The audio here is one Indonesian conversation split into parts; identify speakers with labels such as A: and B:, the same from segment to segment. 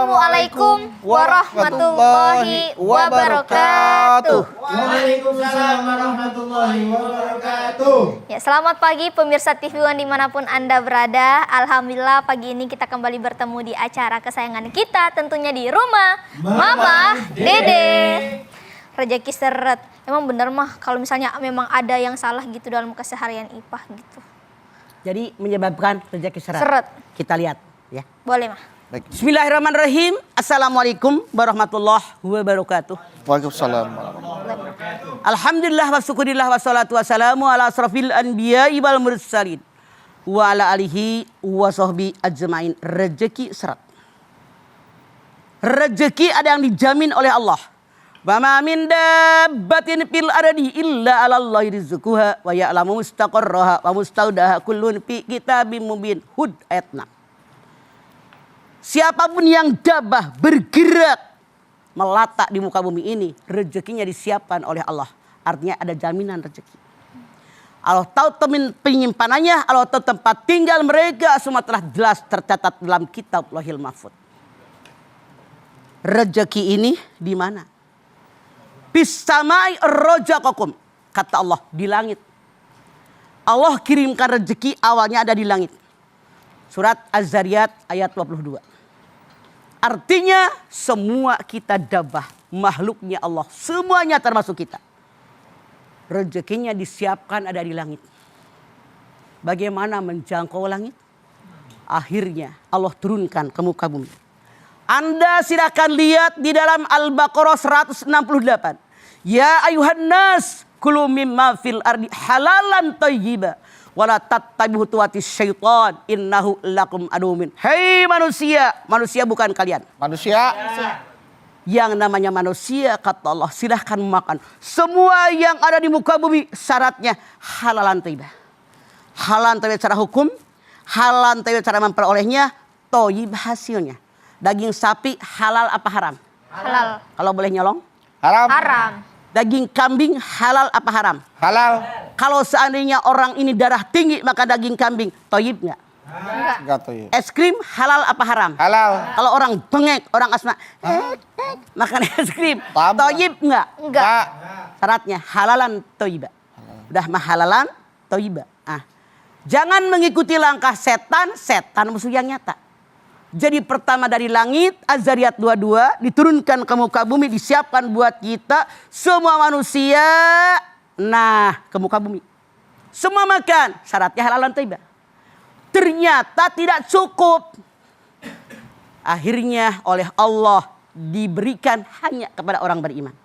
A: Assalamualaikum warahmatullahi wabarakatuh.
B: Waalaikumsalam warahmatullahi wabarakatuh.
A: Ya, selamat pagi pemirsa TV One dimanapun Anda berada. Alhamdulillah pagi ini kita kembali bertemu di acara kesayangan kita, tentunya di rumah Mama Dede. Rezeki seret. Emang bener mah kalau misalnya memang ada yang salah gitu dalam keseharian IPA gitu.
C: Jadi menyebabkan rezeki seret.
A: Seret.
C: Kita lihat ya.
A: Boleh mah.
C: Baik. Bismillahirrahmanirrahim. Assalamualaikum warahmatullahi wabarakatuh.
B: Waalaikumsalam.
C: Alhamdulillah wa syukurillah wa salatu wassalamu ala asrafil anbiya'i wal mursalin wa ala alihi wa sahbi ajmain. Rezeki seret. Rezeki ada yang dijamin oleh Allah. Wa ma min dabbatin fil ardi illa 'alallahi rizquha wa ya'lamu mustaqarraha wa mustaudaha kullun fi kitabim mubin. Hud ayat 6. Siapapun yang dabah bergerak melata di muka bumi ini, rezekinya disiapkan oleh Allah. Artinya ada jaminan rezeki. Allah tahu penyimpanannya, Allah tahu tempat tinggal mereka, semua telah jelas tercatat dalam kitab Lauhil Mahfuz. Rezeki ini di mana? Bisamai rojaqakum, kata Allah, di langit. Allah kirimkan rezeki awalnya ada di langit. Surat Az-Zariyat ayat 22. Artinya semua kita dabah, makhluknya Allah, semuanya termasuk kita. Rezekinya disiapkan ada di langit. Bagaimana menjangkau langit? Akhirnya Allah turunkan ke muka bumi. Anda silakan lihat di dalam Al-Baqarah 168. Ya ayuhan nas kulu mimma fil ardi halalan thayyiba wala tattabi'u khutuwatis syaitan innahu lakum aduwwun. Hei manusia, manusia bukan kalian.
B: Manusia.
C: Yang namanya manusia kata Allah silahkan makan. Semua yang ada di muka bumi syaratnya halalan thayyibah. Halalan thayyibah secara hukum, halalan thayyibah cara memperolehnya, thayyib hasilnya. Daging sapi halal apa haram?
A: Halal.
C: Kalau boleh nyolong?
B: Haram.
A: Haram.
C: Daging kambing halal apa haram?
B: Halal.
C: Kalau seandainya orang ini darah tinggi maka daging kambing toyib nggak?
B: Enggak tuh ya.
C: Es krim halal apa haram?
B: Halal.
C: Kalau orang bengek, orang asma, makan es krim, toyib nggak?
A: Enggak.
C: Syaratnya halalan toyiba. Udah mah halalan toyiba. Jangan mengikuti langkah setan, setan musuh yang nyata. Jadi pertama dari langit, Az-Zariyat 22, diturunkan ke muka bumi, disiapkan buat kita, semua manusia, nah ke muka bumi. Semua makan, syaratnya halalan thayyibah. Ternyata tidak cukup. Akhirnya oleh Allah diberikan hanya kepada orang beriman.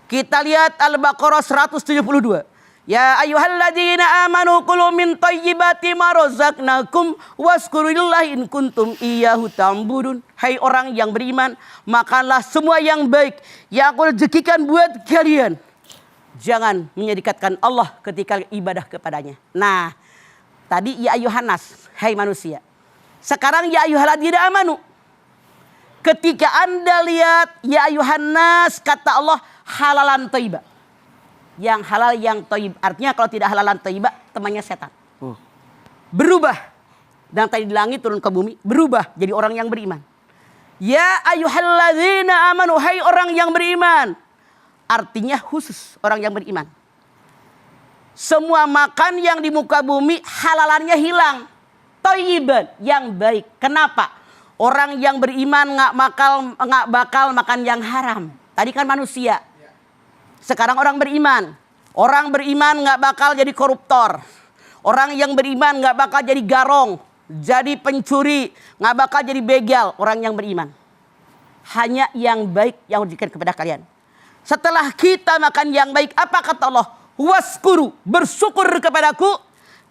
C: Kita lihat Al-Baqarah 172. Ya ayyuhalladzina amanu kulu min thayyibati ma razaqnakum wazkurullaha in kuntum iyyahu ta'budun. Hai orang yang beriman, makanlah semua yang baik yang aku rezekikan buat kalian. Jangan menyedikatkan Allah ketika ibadah kepadanya. Nah, tadi ya ayyuhannas, hai manusia. Sekarang ya ayyuhalladzina amanu. Ketika Anda lihat ya ayyuhannas, kata Allah halalan thayyibah. Yang halal yang thayyib. Artinya kalau tidak halalan thayyibah temannya setan. Berubah. Dan tadi di langit turun ke bumi. Berubah jadi orang yang beriman. Ya ayyuhalladzina amanu. Hai orang yang beriman. Artinya khusus orang yang beriman. Semua makan yang di muka bumi halalannya hilang. Thayyiban yang baik. Kenapa? Orang yang beriman nggak bakal makan yang haram. Tadi kan manusia. Sekarang orang beriman. Orang beriman nggak bakal jadi koruptor. Orang yang beriman nggak bakal jadi garong, jadi pencuri, nggak bakal jadi begal. Orang yang beriman. Hanya yang baik yang diberikan kepada kalian. Setelah kita makan yang baik, apa kata Allah? Waskuru, bersyukur kepadaku.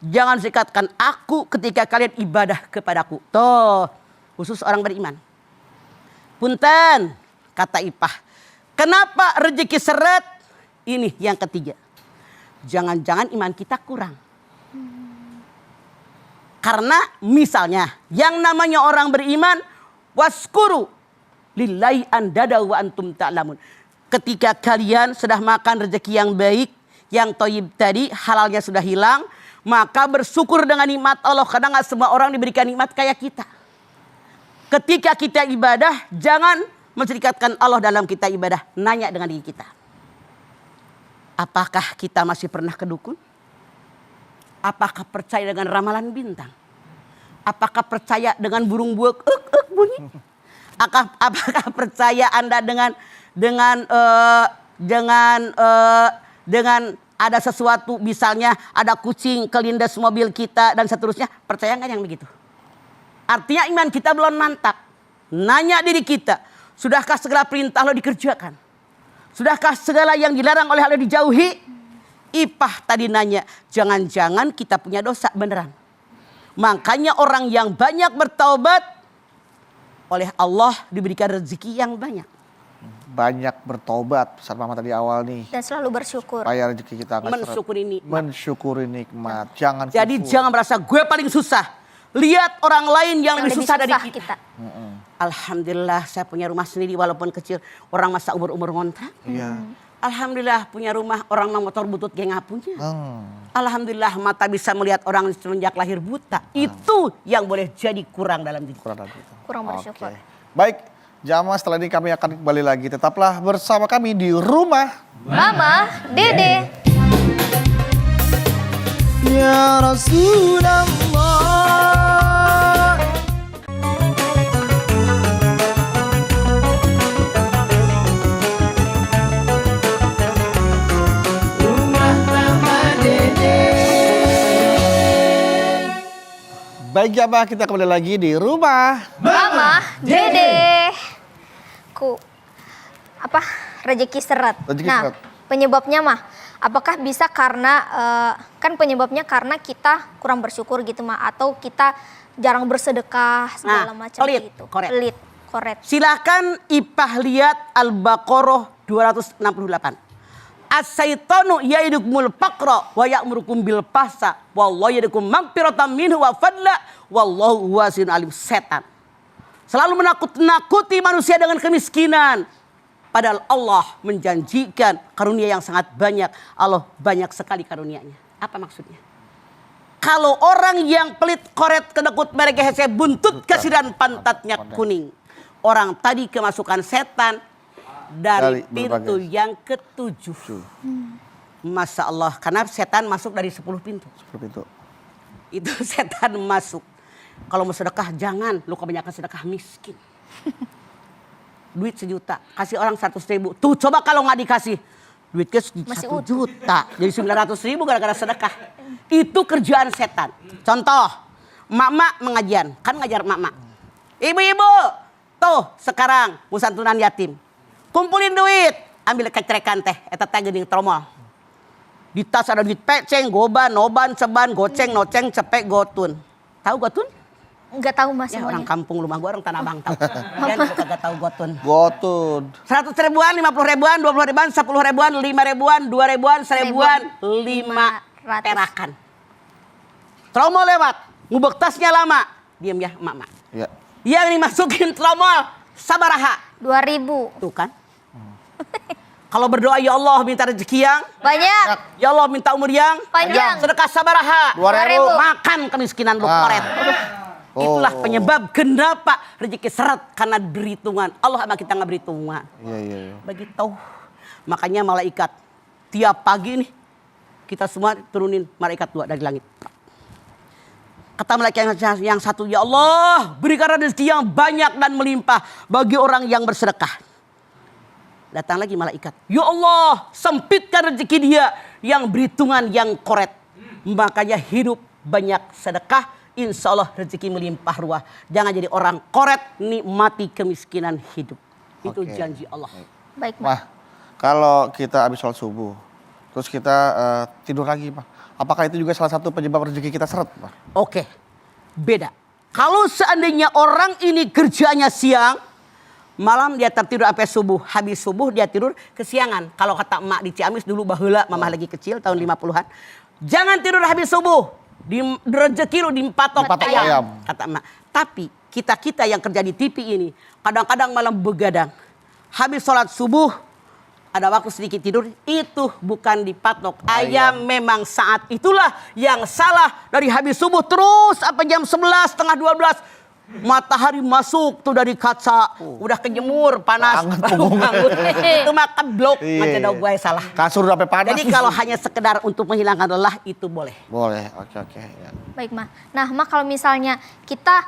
C: Jangan sikatkan aku ketika kalian ibadah kepadaku. Tuh, khusus orang beriman. Punten, kata Ipah. Kenapa rezeki seret? Ini yang ketiga. Jangan-jangan iman kita kurang. Karena misalnya yang namanya orang beriman, waskuru lillahi andada wa antum ta'lamun. Ketika kalian sudah makan rezeki yang baik, yang thayyib tadi, halalnya sudah hilang, maka bersyukur dengan nikmat Allah. Karena nggak semua orang diberikan nikmat kayak kita. ketika kita ibadah, jangan menserikatkan Allah dalam kita ibadah. Nanya dengan diri kita. Apakah kita masih pernah ke dukun? Apakah percaya dengan ramalan bintang? Apakah percaya dengan burung buak bunyi? Apakah percaya Anda dengan ada sesuatu, misalnya ada kucing kelindas mobil kita dan seterusnya? Percaya nggak yang begitu? Artinya iman kita belum mantap. Nanya diri kita, sudahkah segala perintah Allah dikerjakan? Sudahkah segala yang dilarang oleh Allah dijauhi? Ipah tadi nanya, jangan-jangan kita punya dosa beneran. Makanya orang yang banyak bertaubat, oleh Allah diberikan rezeki yang banyak.
B: Banyak bertobat, Ustaz Mama tadi awal nih.
A: Dan selalu bersyukur.
B: Supaya rezeki kita nggak seret.
C: Mensyukuri nikmat.
B: Nikmat. Jangan
C: Jadi
B: kufur.
C: jangan merasa gue paling susah. Lihat orang lain yang lebih susah dari kita. Alhamdulillah saya punya rumah sendiri walaupun kecil. Orang masa umur-umur ngontrak.
B: Iya.
C: Alhamdulillah punya rumah, orang mang motor butut geng punya. Alhamdulillah mata bisa melihat orang semenjak lahir buta. Itu yang boleh jadi kurang dalam diri.
A: Kurang bersyukur.
B: Oke. Baik, jamaah setelah ini kami akan kembali lagi. Tetaplah bersama kami di rumah
A: Mama Dede.
B: Ya Rasulullah. Baik jamaah, kita kembali lagi di rumah
A: Mama Dede. Rezeki seret.
B: Rezeki
A: Nah,
B: seret.
A: penyebabnya mah apakah bisa karena kan penyebabnya karena kita kurang bersyukur gitu mah, atau kita jarang bersedekah segala macam
C: pelit,
A: gitu.
C: korek.
A: Pelit, korek.
C: Silakan Ipah lihat Al-Baqarah 268. As-syaitanu ya'idukumul faqra wa ya'murukum bil fahsya wallahu ya'idukum maghfiratan minhu wa fadla wallahu wasi'un alim. Setan selalu menakut-nakuti manusia dengan kemiskinan, padahal Allah menjanjikan karunia yang sangat banyak. Allah banyak sekali karunianya. Apa maksudnya? Kalau orang yang pelit koret kedekut mereka hese buntut kesiran pantatnya kuning. Orang tadi kemasukan setan dari pintu yang ketujuh. Masya Allah, karena setan masuk dari 10 pintu.
B: 10 pintu.
C: Itu setan masuk. Kalau mau sedekah jangan, lu kebanyakan sedekah miskin. Duit 1 juta, kasih orang 100.000. Tuh coba kalau nggak dikasih, duit ke 1 juta. Jadi 900.000 gara-gara sedekah. Itu kerjaan setan. Contoh, mak-mak mengajian, kan ngajar mak-mak. Ibu-ibu, tuh sekarang mau santunan yatim. Kumpulin duit, ambil kecerekan teh, eta teh geuning tromol. Di tas ada duit peceng, goban, noban, ceban, goceng, noceng, cepek, gotun. Tahu gotun?
A: Enggak tahu Mas
C: Ya
A: semuanya.
C: orang kampung rumah gua orang Tanah Abang tahu. Kan gua kagak tahu gotun.
B: Gotun.
C: 100 ribuan, 50 ribuan, 20 ribuan, 10 ribuan, 5 ribuan, 2 ribuan, 1 ribuan, 5 terakan. Tromol lewat, ngubek tasnya lama. Diam ya emak-emak.
B: Ya.
C: Yang dimasukin tromol sabaraha.
A: 2.000.
C: Tuh kan. Kalau berdoa ya Allah minta rezeki yang
A: Banyak.
C: ya Allah minta umur yang
A: Panjang.
C: sedekah sabaraha.
B: 2.000.
C: Makan kemiskinan lu koret. Itulah
B: Oh.
C: penyebab kenapa rezeki seret, karena berhitungan. Allah sama kita nggak berhitungan.
B: Iya.
C: Begitu. Makanya malaikat tiap pagi nih kita semua turunin malaikat 2 dari langit. Kata malaikat yang satu, ya Allah berikan rezeki yang banyak dan melimpah bagi orang yang bersedekah. Datang lagi malaikat, ya Allah sempitkan rezeki dia yang berhitungan yang koret. Makanya hidup banyak sedekah, insya Allah rezeki melimpah ruah. Jangan jadi orang koret, nikmati kemiskinan hidup. Itu
B: Oke.
C: janji Allah.
A: Baik, Mas.
B: Mah, kalau kita habis sholat subuh, terus kita tidur lagi, Pak. Apakah itu juga salah satu penyebab rezeki kita seret, Pak?
C: Oke, beda. Kalau seandainya orang ini kerjanya siang, malam dia tertidur sampai subuh. Habis subuh dia tidur kesiangan. Kalau kata emak di Ciamis dulu baheula, mamah lagi kecil tahun 50-an. Jangan tidur habis subuh. Di rezeki lu dipatok ayam, kata emak. Tapi kita yang kerja di TV ini kadang-kadang malam begadang. Habis sholat subuh ada waktu sedikit tidur, itu bukan dipatok ayam. Memang saat itulah yang salah. Dari habis subuh terus sampai jam 11, setengah 12 Matahari masuk tuh dari kaca, udah kejemur panas,
B: Banget
C: bau
B: punggungnya.
C: banget. Itu mah keblok,
B: Iya.
C: macam dau gue salah.
B: Kasur udah sampai panas.
C: Jadi kalau hanya sekedar untuk menghilangkan lelah itu boleh.
B: Boleh, oke. Ya.
A: Baik, Ma. Nah, Ma, kalau misalnya kita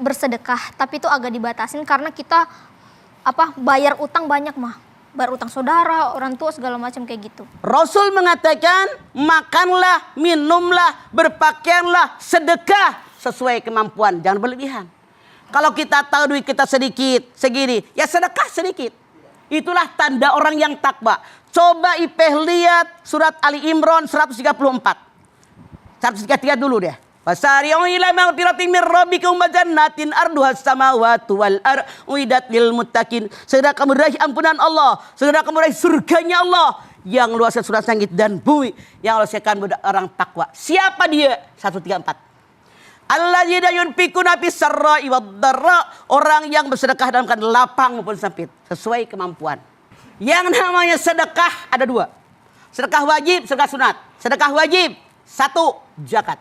A: bersedekah, tapi itu agak dibatasin karena kita bayar utang banyak, Ma. Bayar utang saudara, orang tua, segala macam kayak gitu.
C: Rasul mengatakan, makanlah, minumlah, berpakaianlah, sedekah sesuai kemampuan, jangan berlebihan. Kalau kita tahu duit kita sedikit, segini, ya sedekah sedikit. Itulah tanda orang yang takwa. Coba Ipeh lihat surat Ali Imran 134. 133 dulu deh. Wasari'u ila maghfiratin min rabbikum wa jannatin arduhas samawati wal ardh uiddat lil muttaqin. Segera kamu raih ampunan Allah, segera kamu raih surganya Allah yang luasnya surga langit dan bumi, yang Allah sediakan buat orang takwa. Siapa dia? 134. Alladzina yunfikuna fis sarra'i wad dharra, orang yang bersedekah dalam keadaan lapang maupun sempit sesuai kemampuan. Yang namanya sedekah ada dua. Sedekah wajib, sedekah sunat. Sedekah wajib, 1, zakat.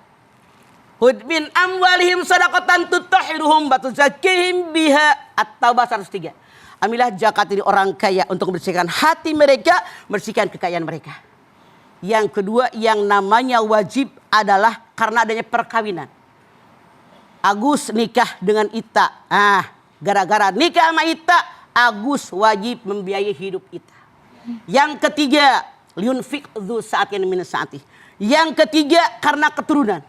C: Hud min amwalihim sadaqatan tutahhiruhum wa tuzakkihim biha. At-Taubah 103. Ambillah zakat dari orang kaya untuk membersihkan hati mereka, membersihkan kekayaan mereka. Yang kedua yang namanya wajib adalah karena adanya perkawinan. Agus nikah dengan Ita. Gara-gara nikah sama Ita, Agus wajib membiayai hidup Ita. Yang ketiga, liunfik dzu sa'atin min sa'ati. Yang ketiga karena keturunan.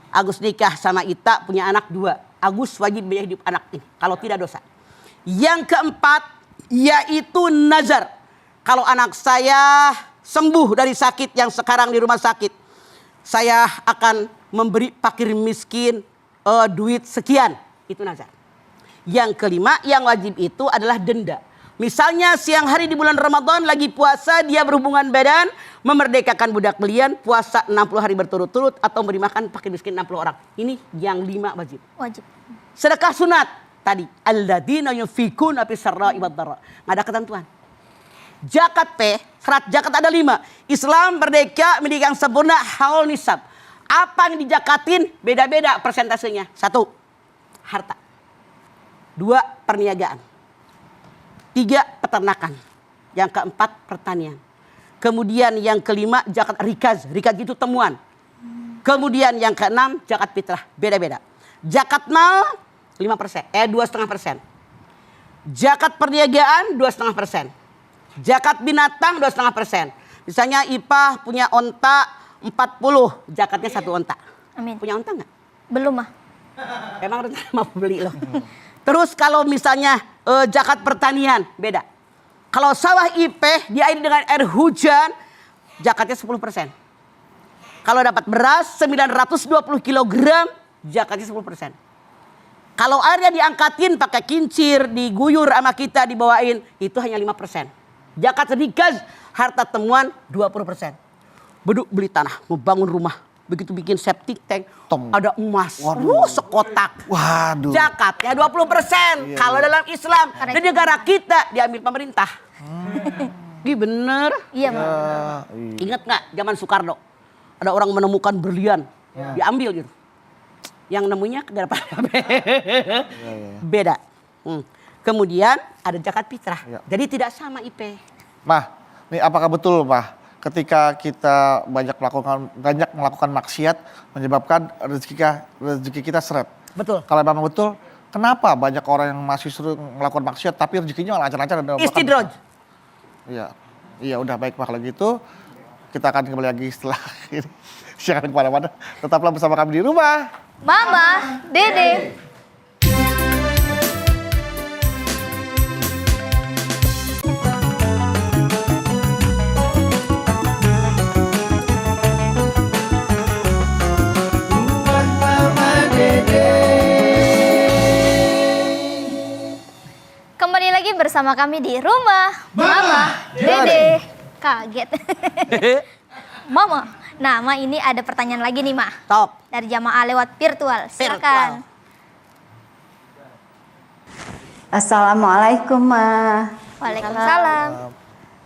C: Agus nikah sama Ita, punya anak 2. Agus wajib biaya hidup anak ini, kalau tidak dosa. Yang keempat, yaitu nazar. Kalau anak saya sembuh dari sakit yang sekarang di rumah sakit, saya akan memberi fakir miskin duit sekian. Itu nazar. Yang kelima, yang wajib itu adalah denda. Misalnya siang hari di bulan Ramadan lagi puasa, dia berhubungan badan, memerdekakan budak belian, puasa 60 hari berturut-turut, atau memberi makan fakir miskin 60 orang. Ini yang 5 wajib.
A: Wajib.
C: Sedekah sunat tadi, alladzina yunfikuna fis sarra'i wad dharra. Enggak ada ketentuan. Zakat syarat zakat ada 5. Islam merdeka, pendidikan sempurna, haul nisab. Apa yang dijakatin beda-beda persentasenya. 1, harta. 2, perniagaan. 3, peternakan. Yang keempat, pertanian. Kemudian yang kelima, zakat rikaz. Rikaz itu temuan. Kemudian yang keenam, zakat fitrah. Beda-beda. Zakat mal 5%, 2,5%. Zakat perniagaan 2,5%. Zakat binatang 2,5%. Misalnya Ipah punya onta 40, zakatnya 1 onta.
A: Amin.
C: Punya onta nggak?
A: Belum, Ma.
C: Emang rencana mau beli loh. Terus kalau misalnya zakat pertanian beda. Kalau sawah Ipeh diairi dengan air hujan, zakatnya 10%. Kalau dapat beras 920 kg, zakatnya 10%. Kalau airnya diangkatin pakai kincir, diguyur sama kita, dibawain, itu hanya 5%. Zakat sedikit, harta temuan 20%. Beduk beli tanah, mau bangun rumah. Begitu bikin septic tank, ada emas. Sekotak.
B: Waduh.
C: Zakatnya 20%. Kalau dalam Islam, di negara kita diambil pemerintah. Ini bener.
A: Iya, Ma.
C: Ingat nggak zaman Soekarno? Ada orang menemukan berlian, diambil gitu. Yang nemunya ke daerah beda. Kemudian ada zakat fitrah. Jadi tidak sama IP.
B: Mah, nih apakah betul, Mah, ketika kita banyak melakukan maksiat menyebabkan rezeki kita seret?
C: Betul.
B: Kalau memang betul, kenapa banyak orang yang masih suruh melakukan maksiat tapi rezekinya lancar-lancar dan
C: Istidroj.
B: Iya, udah baik, Mah, kalau gitu kita akan kembali lagi setelah ini. Jangan kemana-mana, tetaplah bersama kami di rumah
A: Mama, Dede. Kembali lagi bersama kami di rumah Mama, Dede. Kaget. Mama, nah Ma, ini ada pertanyaan lagi nih, Ma.
C: Top.
A: Dari jamaah lewat virtual. Silakan.
D: Assalamualaikum, Ma.
A: Waalaikumsalam.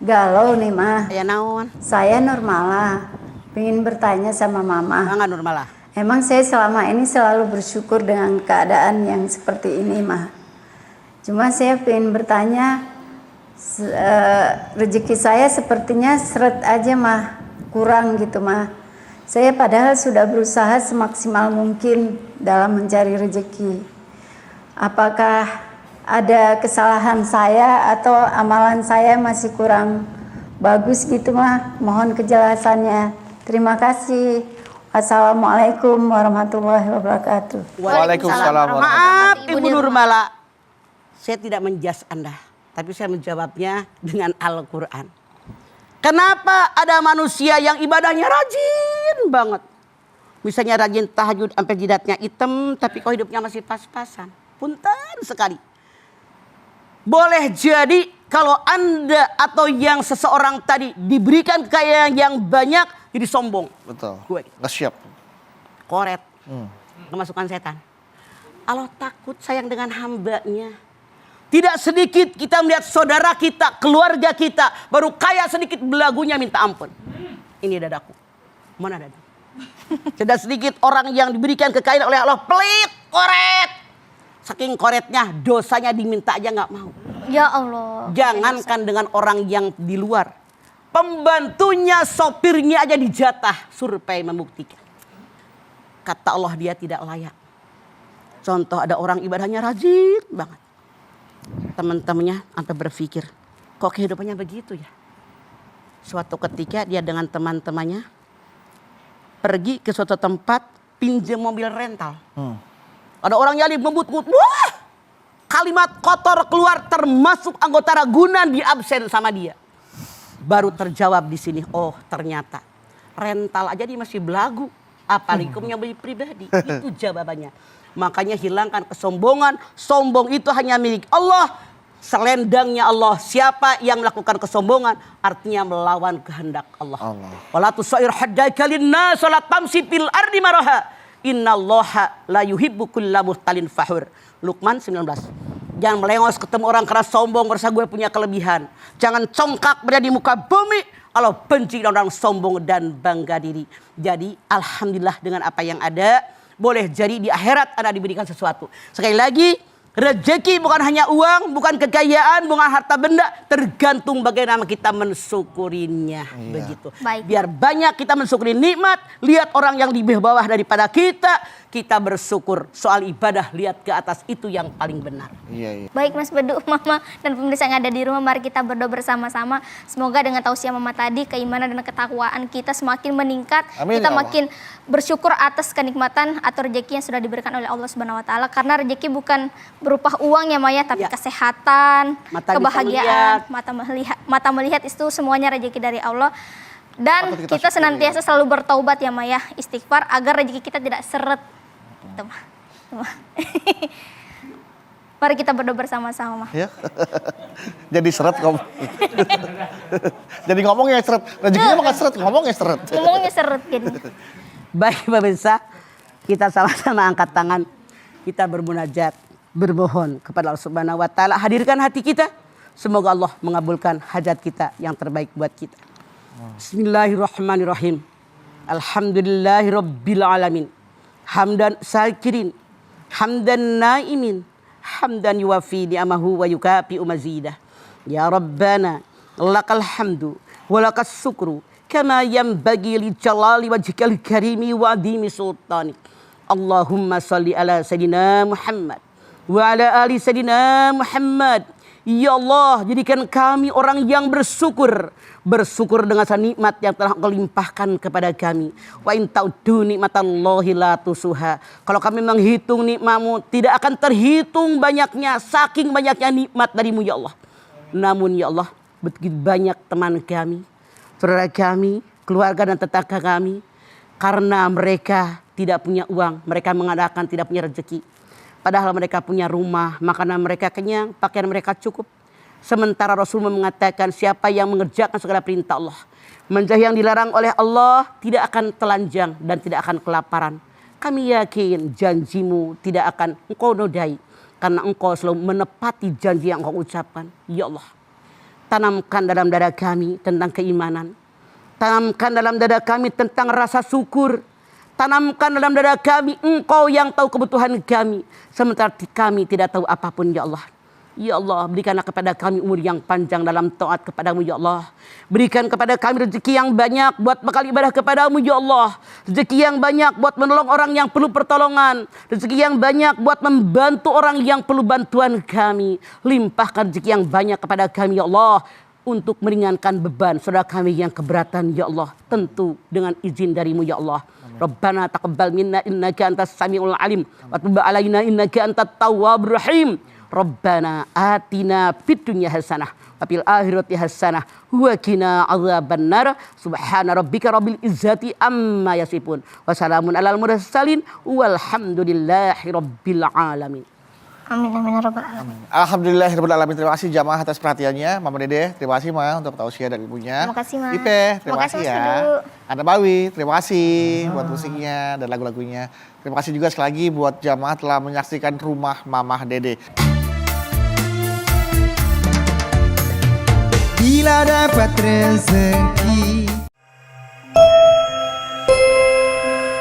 D: Galau nih, Ma.
C: Ya naon.
D: Saya Nurmala. Pengen bertanya sama Mama.
C: Enggak normal lah.
D: Emang saya selama ini selalu bersyukur dengan keadaan yang seperti ini, mah. Cuma saya ingin bertanya, rezeki saya sepertinya seret aja, mah. Kurang gitu, mah. Saya padahal sudah berusaha semaksimal mungkin dalam mencari rezeki. Apakah ada kesalahan saya atau amalan saya masih kurang bagus gitu, mah? Mohon kejelasannya. Terima kasih. Assalamualaikum warahmatullahi wabarakatuh.
B: Waalaikumsalam.
C: Maaf
A: Ibu
C: Ibu Nurmala, saya tidak menjas Anda, tapi saya menjawabnya dengan Al-Quran. Kenapa ada manusia yang ibadahnya rajin banget? Misalnya rajin tahajud sampai jidatnya hitam, tapi kok hidupnya masih pas-pasan. Punten sekali. Boleh jadi kalau Anda atau yang seseorang tadi diberikan kekayaan yang banyak, jadi sombong.
B: Betul.
C: Gue
B: Nggak siap.
C: koret, kemasukan setan. Allah takut sayang dengan hambanya. Tidak sedikit kita melihat saudara kita, keluarga kita, baru kaya sedikit belagunya minta ampun. Ini dadaku. Mana dada? Tidak sedikit orang yang diberikan kekayaan oleh Allah, pelit, koret. Saking koretnya, dosanya diminta aja nggak mau.
A: Ya Allah.
C: Jangankan dengan orang yang di luar. Pembantunya, sopirnya aja dijatah. Survei membuktikan. Kata Allah dia tidak layak. Contoh ada orang ibadahnya rajin banget. Teman-temannya sampai berpikir, kok kehidupannya begitu ya? Suatu ketika dia dengan teman-temannya pergi ke suatu tempat pinjam mobil rental. Ada orang nyali ngebut-ngebut. Wah! Kalimat kotor keluar termasuk anggota ragunan di absen sama dia. Baru terjawab di sini, oh ternyata rental aja dia masih belagu. Apalagi punya mobil pribadi. Itu jawabannya. Makanya hilangkan kesombongan. Sombong itu hanya milik Allah. Selendangnya Allah. Siapa yang melakukan kesombongan artinya melawan kehendak Allah. Wala tusair haddaka linnas wala tamsi fil ardi maraha. Innallaha la yuhibbu kulla muhtalin fakhur. Luqman 19. Jangan melengos ketemu orang karena sombong merasa gue punya kelebihan. Jangan congkak berada di muka bumi. Allah benci orang sombong dan bangga diri. Jadi alhamdulillah dengan apa yang ada. Boleh jadi di akhirat Anda diberikan sesuatu. Sekali lagi, rezeki bukan hanya uang, bukan kekayaan, bukan harta benda. Tergantung bagaimana kita mensyukurinya. Begitu.
A: Baik.
C: Biar banyak kita mensyukuri nikmat. Lihat orang yang lebih bawah daripada kita bersyukur. Soal ibadah, lihat ke atas, itu yang paling benar.
B: Iya.
A: Baik Mas Bedu, Mama dan pemirsa yang ada di rumah, mari kita berdoa bersama-sama. Semoga dengan tausiah Mama tadi, keimanan dan ketakwaan kita semakin meningkat.
B: Amin,
A: Kita
B: ya Allah.
A: makin bersyukur atas kenikmatan atau rezeki yang sudah diberikan oleh Allah Subhanahu wa taala. Karena rezeki bukan berupa uang ya Maya, tapi
C: Ya.
A: kesehatan,
C: Mata bisa
A: kebahagiaan, mata melihat itu semuanya rezeki dari Allah. Dan
B: Patut kita
A: kita
B: syukuri,
A: senantiasa selalu bertaubat ya Maya, istighfar agar rezeki kita tidak seret. Tuh, Ma. Tuh, Ma. Mari kita berdoa bersama-sama.
B: Ya. Jadi seret ngomong. Jadi ngomongnya seret. Rezekinya mah nggak seret, ngomongnya seret.
A: Ngomongnya seret gini.
C: Baik pemirsa, kita sama-sama angkat tangan. Kita bermunajat, bermohon kepada Allah Subhanahu wa taala. Hadirkan hati kita. Semoga Allah mengabulkan hajat kita yang terbaik buat kita. Bismillahirrahmanirrahim. Alhamdulillahirabbil alamin. Hamdan syakirin, hamdan naimin, hamdan yuwafi ni'amahu wa yukafi'u mazidah. Ya Rabbana, lakal hamdu wa lakas syukru kama yanbaghi li jalali wajhikal karimi wa adimi sultanik. Allahumma salli ala sayyidina Muhammad wa ala ali sayyidina Muhammad. Ya Allah, jadikan kami orang yang bersyukur. Bersyukur dengan nikmat yang telah Engkau limpahkan kepada kami. Wa in ta'uddu nikmatallahi la tusuha. Kalau kami menghitung nikmat-Mu, tidak akan terhitung banyaknya, saking banyaknya nikmat dari-Mu ya Allah. Namun ya Allah, begitu banyak teman kami, saudara kami, keluarga dan tetangga kami, karena mereka tidak punya uang, mereka mengadakan tidak punya rezeki. Padahal mereka punya rumah, makanan mereka kenyang, pakaian mereka cukup. Sementara Rasul mengatakan siapa yang mengerjakan segala perintah Allah, menjauhi yang dilarang oleh Allah, tidak akan telanjang dan tidak akan kelaparan. Kami yakin janji-Mu tidak akan Engkau nodai, karena Engkau selalu menepati janji yang Engkau ucapkan. Ya Allah, tanamkan dalam dada kami tentang keimanan. Tanamkan dalam dada kami tentang rasa syukur. tanamkan dalam dada kami, Engkau yang tahu kebutuhan kami. Sementara kami tidak tahu apapun ya Allah. Ya Allah, berikanlah kepada kami umur yang panjang dalam taat kepadamu ya Allah. Berikan kepada kami rezeki yang banyak buat bekal ibadah kepadamu ya Allah. Rezeki yang banyak buat menolong orang yang perlu pertolongan. Rezeki yang banyak buat membantu orang yang perlu bantuan kami. Limpahkan rezeki yang banyak kepada kami ya Allah. Untuk meringankan beban saudara kami yang keberatan ya Allah. Tentu dengan izin darimu ya Allah. Rabbana taqabbal minna innaka antas samiul alim. Wa tub alaina innaka antat tawwabur rahim. Rabbana atina fid dunya hasanah wa fil akhirati hasanah wa qina adzabannar. Subhana rabbika rabbil izzati amma yasifun. Wa salamun alal mursalin walhamdulillahi rabbil alamin.
A: Amin amin ya rabbal alamin.
B: Alhamdulillahirabbil alamin. Terima kasih jamaah atas perhatiannya. Mama Dede, terima kasih Ma untuk tausiah dan ilmunya.
A: Terima kasih, Ma.
B: Ipe, terima
A: Terima kasih,
B: kasih
A: Mas
B: ya.
A: Fidu.
B: Anda Bawi, terima kasih buat musiknya dan lagu-lagunya. Terima kasih juga sekali lagi buat jamaah telah menyaksikan Rumah Mama Dede.
E: Bila dapat rezeki